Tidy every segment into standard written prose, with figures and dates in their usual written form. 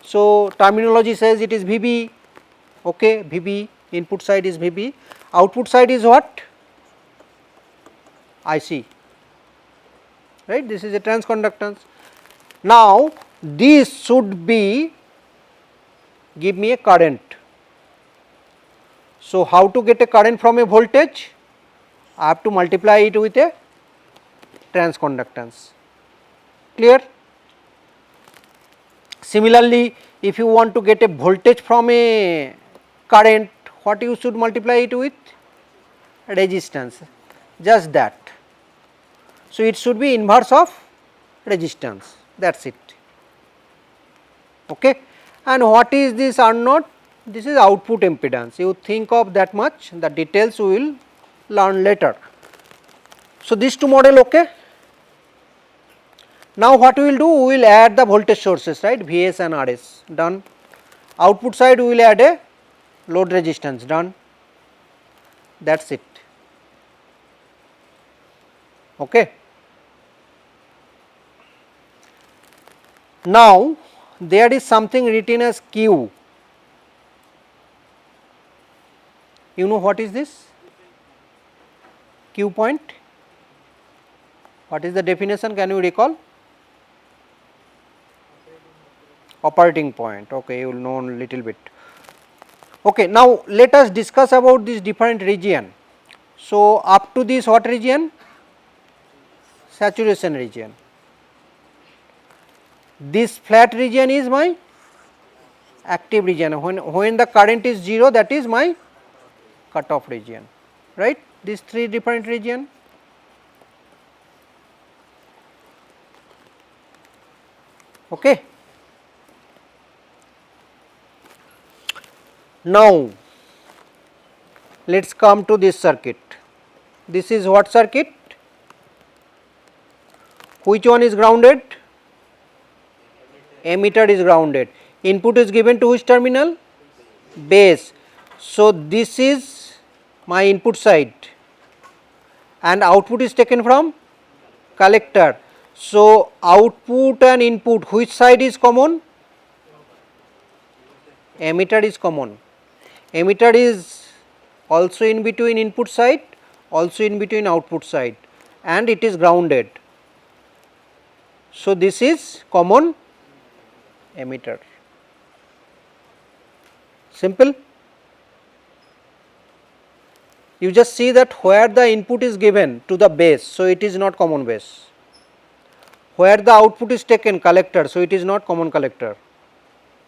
So terminology says it is VB, okay, VB, input side is VB, output side is what? IC, right, this is a transconductance. Now this should be give me a current. So how to get a current from a voltage? I have to multiply it with a transconductance, clear? Similarly, if you want to get a voltage from a current, what you should multiply it with? Resistance, just that. So it should be inverse of resistance, that is it, okay. And what is this R naught? This is output impedance, you think of that much, the details we will learn later. So these two model, okay. Now what we will do, we will add the voltage sources, right, Vs and Rs, done. Output side we will add a load resistance, done, that is it, okay. Now there is something written as Q, you know what is this? Q point, what is the definition, can you recall? Operating point, okay, you will know a little bit. Okay, now let us discuss about this different region. So up to this what region? Saturation region. This flat region is my active region, when the current is 0, that is my cutoff region, right, these three different region. Okay. Now let us come to this circuit. This is what circuit? Which one is grounded? Emitter is grounded. Input is given to which terminal? Base. So this is my input side and output is taken from collector. So output and input, which side is common? Emitter is common. Emitter is also in between input side, also in between output side, and it is grounded. So this is common emitter. Simple. You just see that where the input is given to the base, so it is not common base. Where the output is taken, collector, so it is not common collector.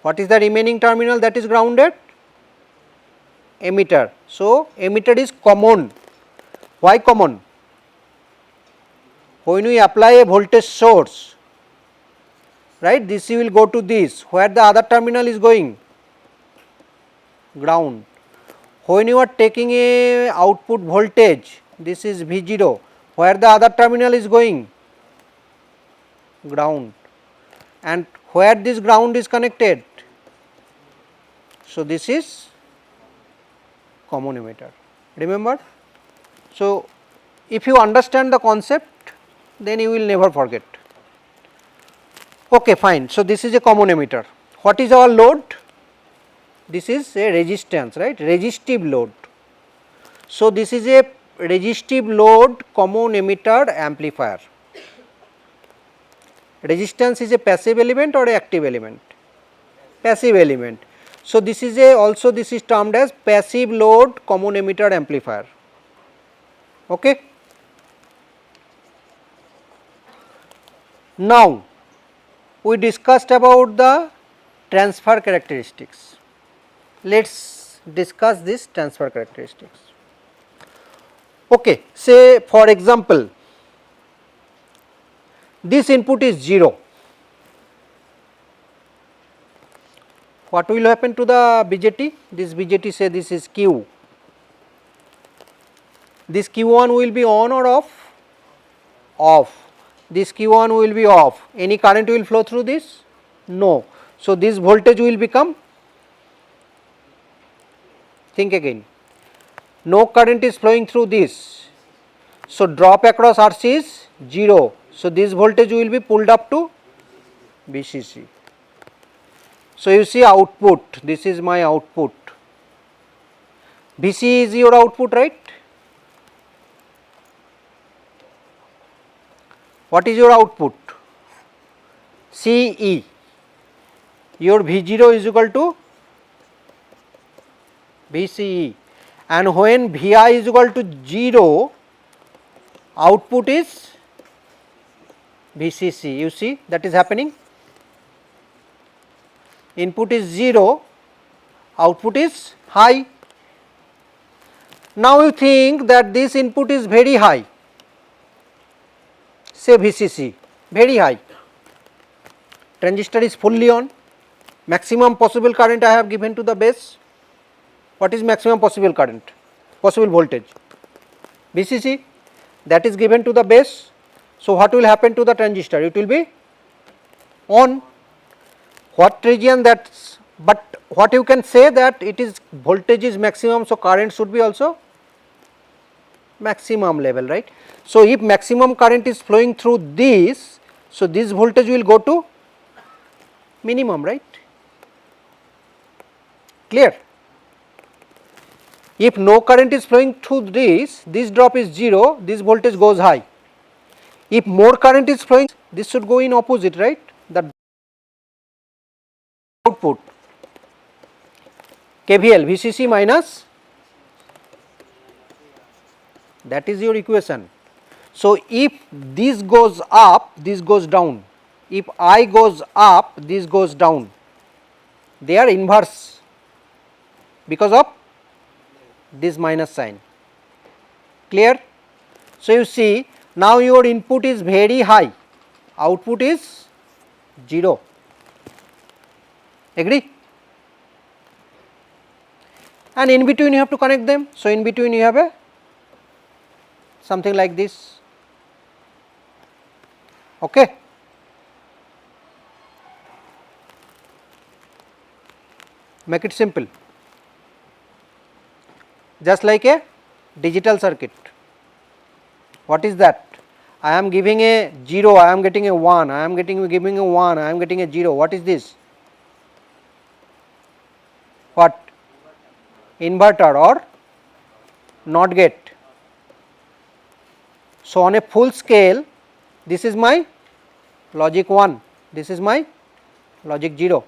What is the remaining terminal that is grounded? Emitter. So emitter is common. Why common? When we apply a voltage source, right, this will go to this, where the other terminal is going? Ground. When you are taking a output voltage, this is V0, where the other terminal is going? Ground. And where this ground is connected? So this is common emitter, remember. So if you understand the concept, then you will never forget. Okay, fine. So this is a common emitter. What is our load? This is a resistance, right, resistive load. So this is a resistive load common emitter amplifier. Resistance is a passive element or a active element? Passive element. So this is a, also this is termed as passive load common emitter amplifier. Okay. Now we discussed about the transfer characteristics. Let us discuss this transfer characteristics. Okay, say for example, this input is 0. What will happen to the BJT? This BJT, say this is Q. This Q1 will be on or off? Off. This Q1 will be off. Any current will flow through this? No. So this voltage will become, think again, no current is flowing through this. So drop across RC is 0. So this voltage will be pulled up to VCC. So, you see output, this is my output, VC is your output, right? What is your output? CE, your V0 is equal to VCE, and when Vi is equal to 0, output is VCC. You see that is happening. Input is 0, output is high. Now you think that this input is very high, say VCC, very high, transistor is fully on, maximum possible current I have given to the base. What is maximum possible current, possible voltage? VCC, that is given to the base. So, what will happen to the transistor? It will be on. What region that's, but what you can say that it is voltage is maximum, so current should be also maximum level, right. So, if maximum current is flowing through this, so this voltage will go to minimum, right, clear. If no current is flowing through this drop is 0, this voltage goes high. If more current is flowing, this should go in opposite, right, the output KVL VCC minus, that is your equation. So, if this goes up, this goes down, if I goes up, this goes down, they are inverse because of this minus sign, clear. So, you see now your input is very high, output is 0, agree, and in between you have to connect them. So, in between you have a something like this, okay. Make it simple, just like a digital circuit. What is that? I am giving a 0, I am getting a 1, I am giving a 1, I am getting a 0. What is this? What? Inverter or NOT gate. So, on a full scale, this is my logic 1, this is my logic 0,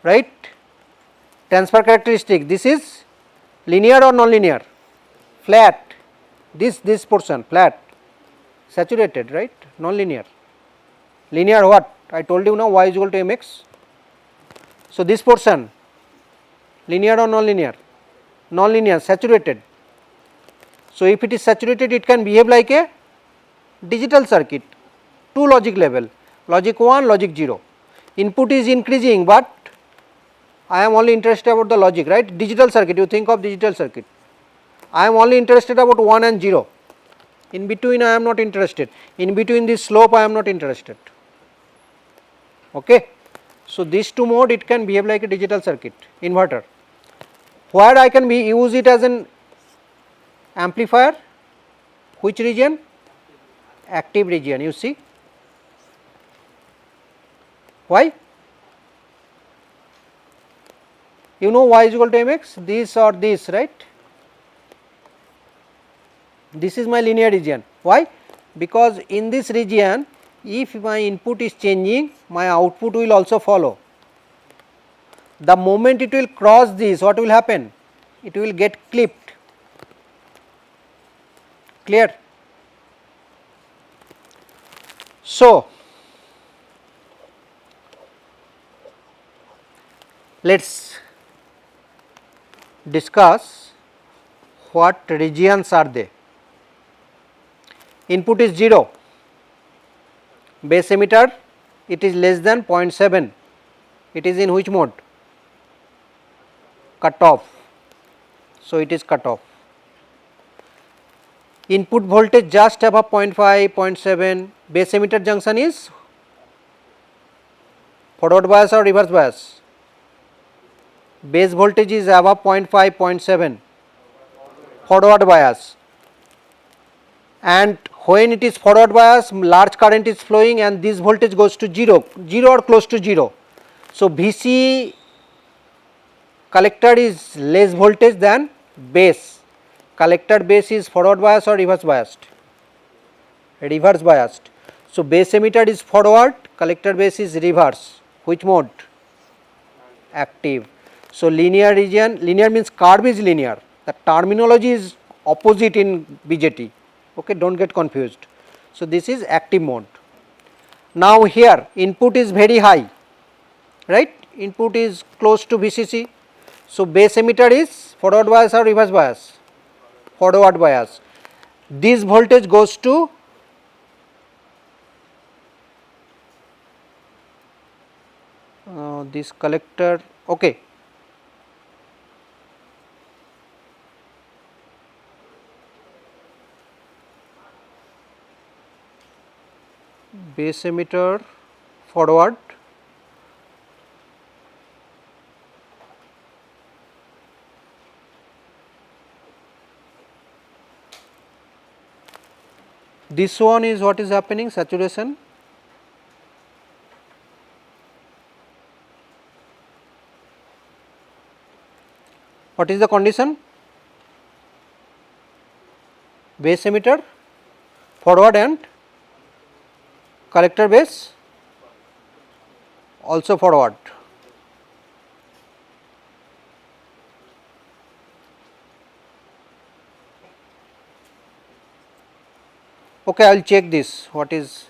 right. Transfer characteristic, this is linear or non-linear, flat, this portion flat, saturated, right, non-linear. Linear what? I told you now y is equal to mx. So, this portion linear or non-linear? Non-linear, saturated. So, if it is saturated, it can behave like a digital circuit, two logic level, logic 1, logic 0. Input is increasing, but I am only interested about the logic, right. Digital circuit, you think of digital circuit, I am only interested about 1 and 0, in between I am not interested, in between this slope I am not interested, okay. So, these two mode it can behave like a digital circuit, inverter, where I can use it as an amplifier, which region? Active region, you see. Why? You know y is equal to mx, this or this, right. This is my linear region. Why? Because in this region, if my input is changing, my output will also follow. The moment it will cross this, what will happen? It will get clipped, clear. So, let us discuss what regions are they. Input is 0, base emitter it is less than 0.7, it is in which mode? Cut off. So, it is cut off. Input voltage just above 0.5, 0.7, base emitter junction is forward bias or reverse bias? Base voltage is above 0.5, 0.7, forward bias, and when it is forward bias, large current is flowing and this voltage goes to 0, 0 or close to 0. So VC collector is less voltage than base. Collector base is forward bias or reverse biased? Reverse biased. So base emitter is forward, collector base is reverse. Which mode? Active. So linear region, linear means curve is linear. The terminology is opposite in BJT. Okay, don't get confused. So this is active mode. Now here input is very high, right? Input is close to VCC. So base emitter is forward bias or reverse bias? Forward bias. This voltage goes to this collector. Okay. Base emitter forward, this one is what is happening, saturation. What is the condition? Base emitter forward and collector base also forward. Okay, I will check this. What is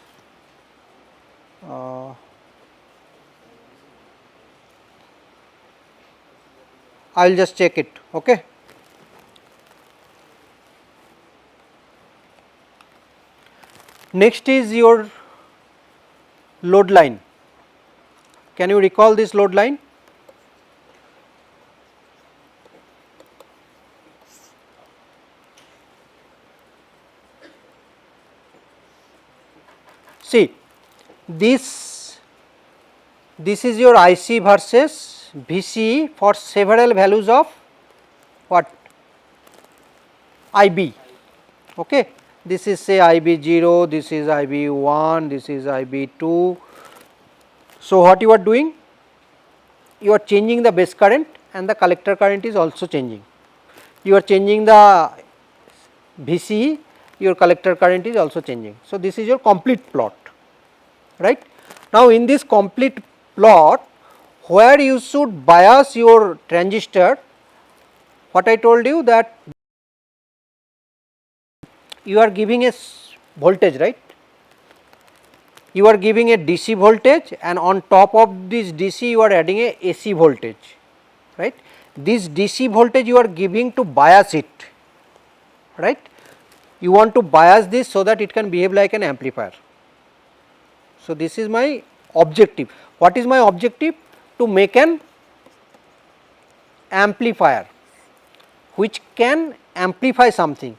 I will just check it. Okay. Next is your load line. Can you recall this load line? See, this is your IC versus VC for several values of what? IB. Okay. This is say IB0, this is IB1, this is IB2. So what you are doing? You are changing the base current and the collector current is also changing. You are changing the VCE, your collector current is also changing. So this is your complete plot, right? Now in this complete plot, where you should bias your transistor, what I told you that you are giving a voltage, right? You are giving a DC voltage and on top of this DC you are adding a AC voltage, right? This DC voltage you are giving to bias it, right? You want to bias this so that it can behave like an amplifier. So this is my objective. What is my objective? To make an amplifier which can amplify something.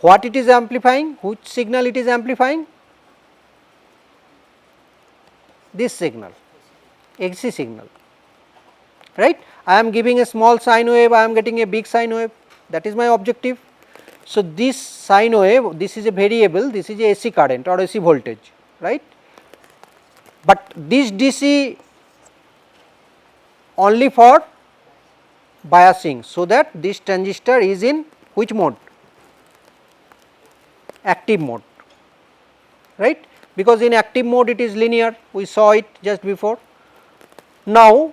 What it is amplifying? Which signal it is amplifying? This signal, AC signal, right? I am giving a small sine wave, I am getting a big sine wave, that is my objective. So this sine wave, this is a variable, this is a AC current or AC voltage, right? But this DC only for biasing, so that this transistor is in which mode? Active mode, right? Because in active mode it is linear, we saw it just before. Now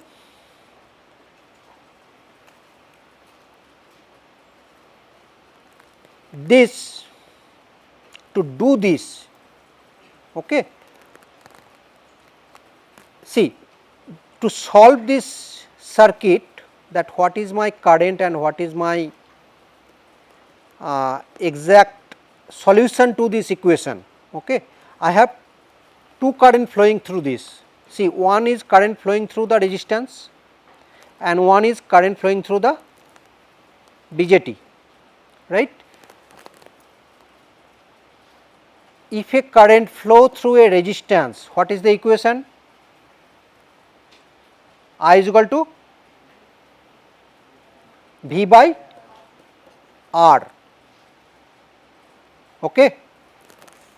this, to do this, okay, see, to solve this circuit, that what is my current and what is my exact solution to this equation, okay. I have two current flowing through this. See, one is current flowing through the resistance and one is current flowing through the BJT, right. If a current flow through a resistance, what is the equation? I is equal to V by R, okay.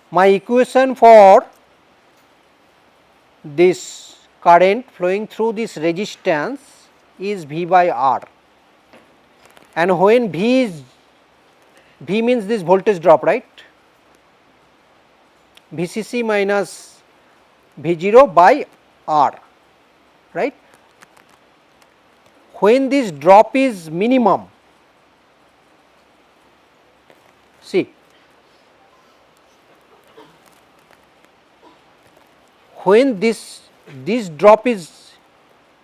My equation for this current flowing through this resistance is V by R, and when V means this voltage drop, right, VCC minus V0 by R, right. When this drop is minimum, see, when this drop is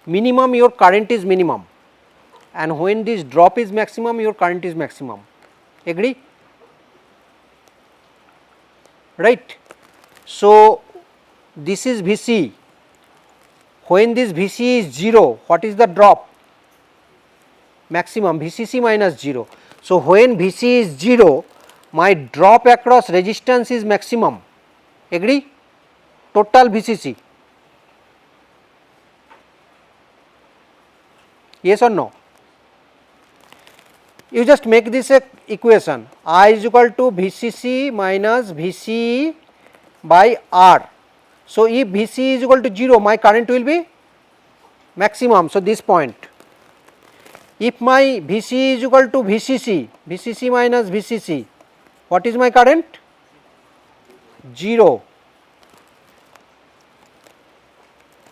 minimum, your current is minimum, and when this drop is maximum, your current is maximum. Agree? Right. So, this is Vc. When this Vc is 0, what is the drop? Maximum, Vcc minus 0. So, when Vc is 0, my drop across resistance is maximum. Agree? Total Vcc. Yes or no? You just make this a equation, I is equal to Vcc minus Vce by R. So, if Vc is equal to 0, my current will be maximum. So, this point. If my Vc is equal to Vcc, Vcc minus Vcc, what is my current? 0.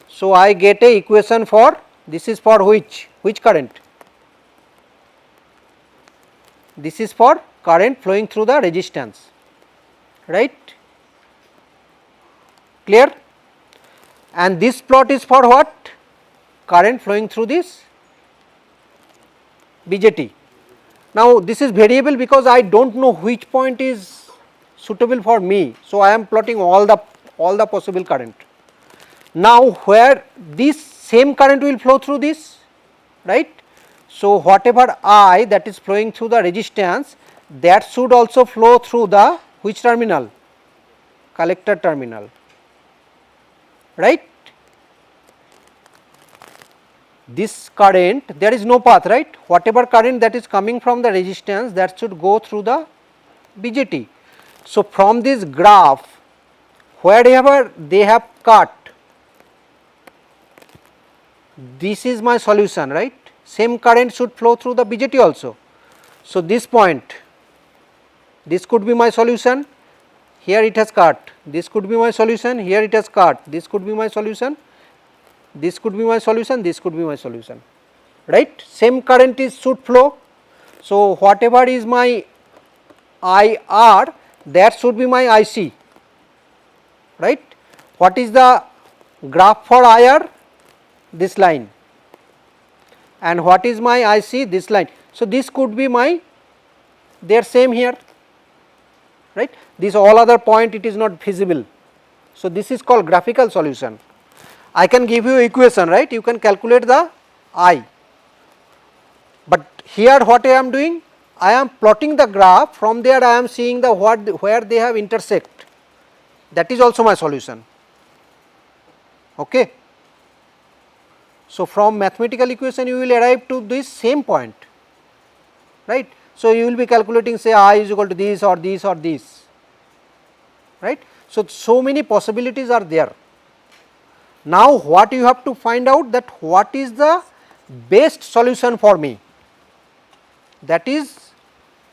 So, I get a equation for, this is for which current? This is for current flowing through the resistance, right? Clear? And this plot is for what? Current flowing through this BJT. Now, this is variable because I do not know which point is suitable for me. So, I am plotting all the possible current. Now, where this same current will flow through this, right? So, whatever I that is flowing through the resistance, that should also flow through the which terminal? Collector terminal, right? This current, there is no path, right? Whatever current that is coming from the resistance, that should go through the BJT. So, from this graph, wherever they have cut, this is my solution, right? Same current should flow through the BJT also. So, this point, this could be my solution, here it has cut, this could be my solution, here it has cut, this could be my solution, this could be my solution, this could be my solution, right? Same current should flow. So, whatever is my IR, that should be my IC, right? What is the graph for IR? This line. And what is my IC? This line. So, this could be my, they are same here, right? This all other point it is not feasible. So, this is called graphical solution. I can give you equation, right? You can calculate the I. But here what I am doing? I am plotting the graph, from there I am seeing the where they have intersect. That is also my solution. Okay. So, from mathematical equation you will arrive to this same point, right. So, you will be calculating, say, I is equal to this or this or this, right. So many possibilities are there. Now, what you have to find out, that what is the best solution for me, that is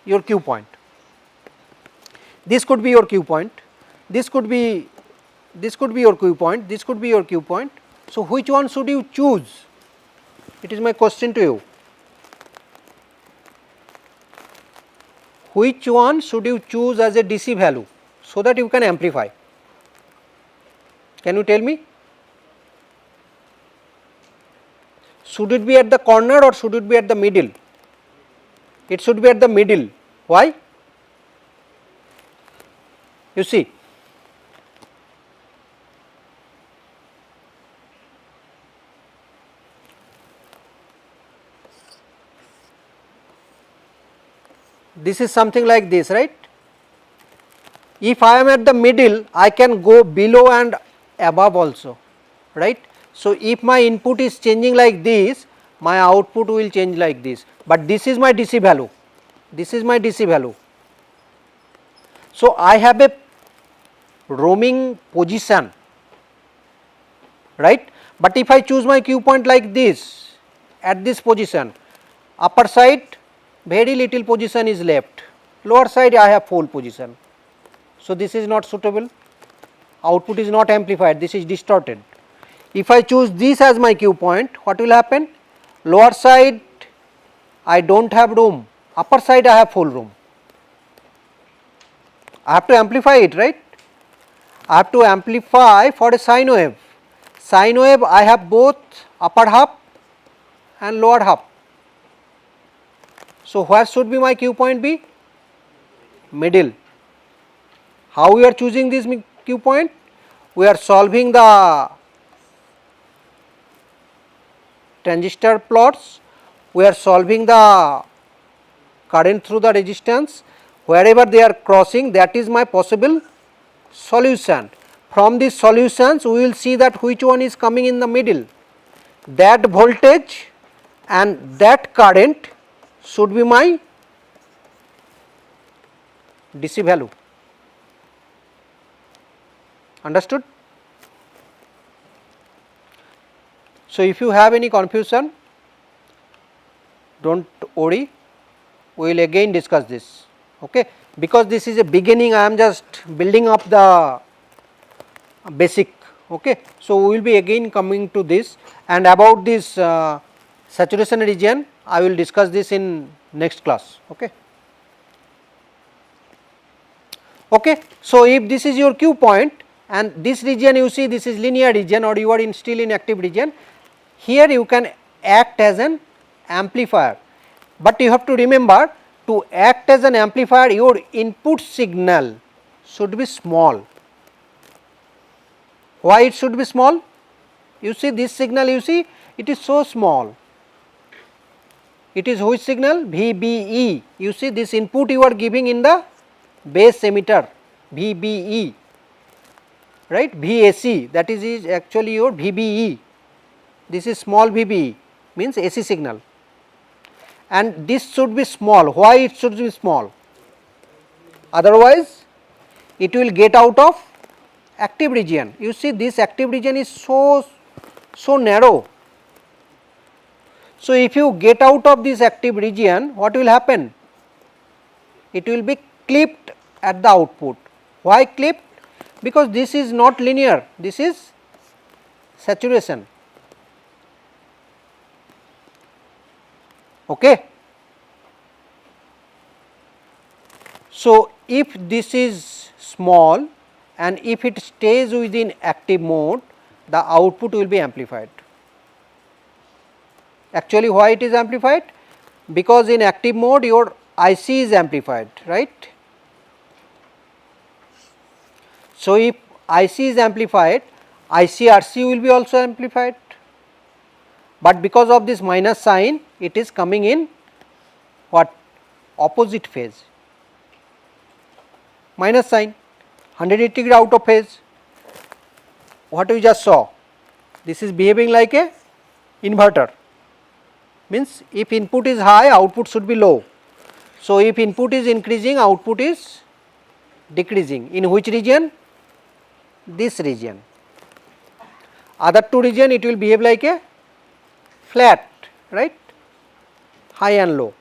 your Q point. This could be your Q point, this could be your Q point, this could be your Q point. So, which one should you choose? It is my question to you. Which one should you choose as a DC value so that you can amplify? Can you tell me? Should it be at the corner or should it be at the middle? It should be at the middle. Why? You see, this is something like this, right. If I am at the middle, I can go below and above also, right. So, if my input is changing like this, my output will change like this, but this is my DC value, this is my DC value. So, I have a roaming position, right, But if I choose my Q point like this, at this position, upper side very little position is left, lower side I have full position. So, this is not suitable, output is not amplified, this is distorted. If I choose this as my Q point, what will happen? Lower side I do not have room, upper side I have full room. I have to amplify it, right? I have to amplify for a sine wave. Sine wave I have both upper half and lower half. So, where should be my Q point be? Middle. How we are choosing this Q point? We are solving the transistor plots, we are solving the current through the resistance, wherever they are crossing, that is my possible solution. From these solutions we will see that which one is coming in the middle, that voltage and that current should be my DC value. Understood? So, if you have any confusion, do not worry, we will again discuss this, okay? Because this is a beginning, I am just building up the basic, okay? So, we will be again coming to this, and about this saturation region I will discuss this in next class, okay? Okay. So, if this is your Q point and this region you see, this is linear region or you are in still in active region, here you can act as an amplifier, but you have to remember, to act as an amplifier your input signal should be small. Why it should be small? You see this signal, you see it is so small. It is which signal? VBE. You see this input you are giving in the base emitter, VBE, right? VAC, that is actually your VBE. This is small VBE, means AC signal, and this should be small. Why it should be small? Otherwise it will get out of active region. You see this active region is so narrow. So, if you get out of this active region, what will happen? It will be clipped at the output. Why clipped? Because this is not linear, this is saturation. Okay. So, if this is small and if it stays within active mode, the output will be amplified. Actually, why it is amplified? Because in active mode your IC is amplified, right? So, if IC is amplified, ICRC will be also amplified, but because of this minus sign it is coming in what? Opposite phase, minus sign, 180 degree out of phase. What we just saw, this is behaving like a inverter, means if input is high, output should be low. So, if input is increasing, output is decreasing. In which region? This region. Other two region it will behave like a flat, right? High and low.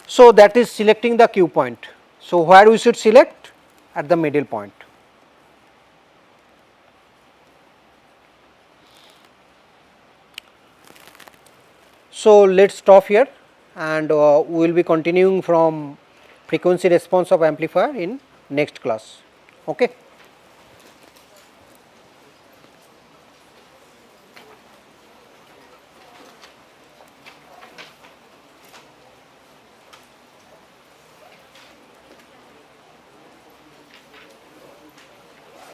So, that is selecting the Q point. So, where we should select? At the middle point. So, let us stop here, and we will be continuing from frequency response of amplifier in next class. Okay.